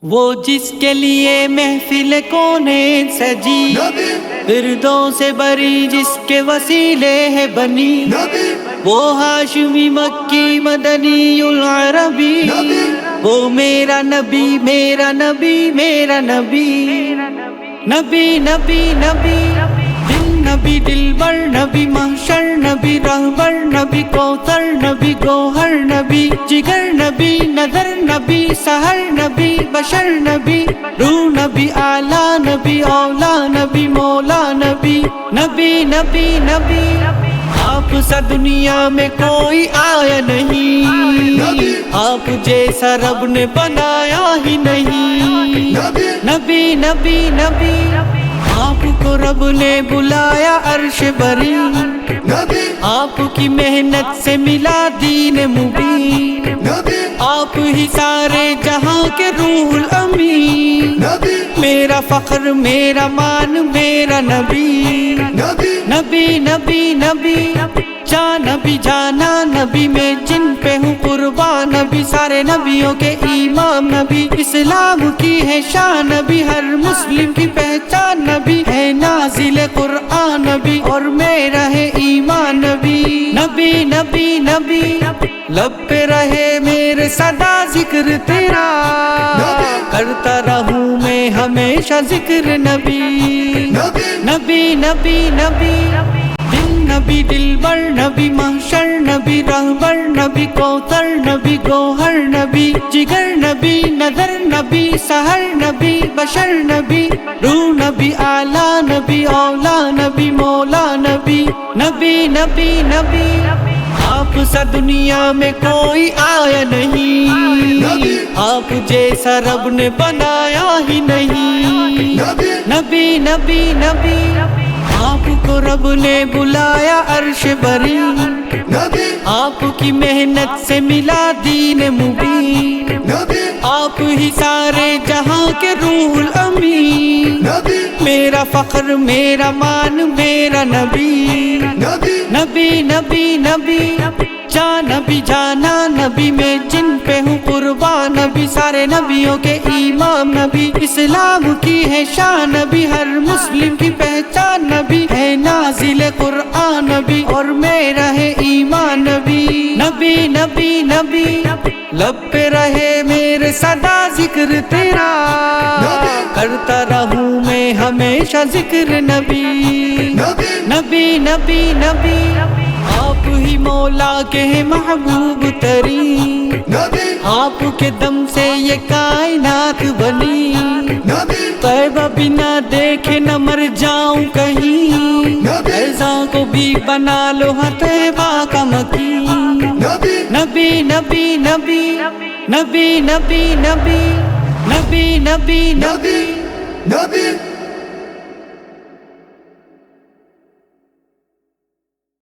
وہ جس کے لیے محفل کونین سجی، فردوس بری جس کے وسیلے ہے بنی، وہ ہاشمی مکی مدنی العربی، وہ میرا نبی میرا نبی میرا نبی، نبی نبی نبی نبی دلبر نبی محشر نبی رہبر نبی کوثر نبی گوہر نبی جگر نبی نظر نبی سحر نبی بشر نبی روح نبی اعلیٰ نبی اولا نبی مولا نبی نبی نبی نبی آپ سا دنیا میں کوئی آیا نہیں، آپ جیسا رب نے بنایا ہی نہیں، نبی نبی نبی آپ کو رب نے بلایا عرش بری، آپ کی محنت سے ملا دین مبین، آپ ہی سارے جہاں کے روح الامین، میرا فخر میرا مان میرا نبی، نبی نبی نبی جان نبی جانا نبی میں جن پہ ہوں قربان، نبی سارے نبیوں کے امام نبی، اسلام کی ہے شان نبی، ہر مسلم کی پہچان نبی، ہے نازل قرآن نبی اور میرا ہے ایمان نبی، نبی نبی نبی لب پہ رہے میرے صدا ذکر تیرا، کرتا رہوں میں ہمیشہ ذکر نبی، نبی نبی نبی نبی دلبر نبی محشر نبی رہبر نبی کوثر نبی گوہر نبی جگر نبی نظر نبی سحر نبی بشر نبی روح نبی اعلیٰ نبی اولا نبی مولا نبی نبی نبی نبی آپ سا دنیا میں کوئی آیا نہیں، آپ جیسا رب نے بنایا ہی نہیں، نبی نبی نبی آپ کو رب نے بلایا عرش بری، آپ کی محنت سے ملا دین مبین، آپ ہی سارے جہاں کے روح الامین، میرا فخر میرا مان میرا نبی، نبی نبی نبی جان نبی جانا نبی میں جن پہ ہوں قربان، نبی سارے نبیوں کے امام نبی، اسلام کی ہے شان نبی، ہر مسلم کی پہچان نبی، ہے نازل قرآن نبی اور میرا ہے ایمان نبی، نبی نبی نبی لب پہ رہے میرے صدا ذکر تیرا، کرتا رہوں میں ہمیشہ ذکر نبی، نبی نبی نبی آپ ہی مولا کے محبوب ترین، آپ کے دم سے یہ کائنات بنی، طیبہ بنا دیکھے نہ مر جاؤں کہیں، ایسا کو بھی بنا لو ہاں طیبہ کا مکین، نبی نبی نبی نبی نبی نبی نبی نبی نبی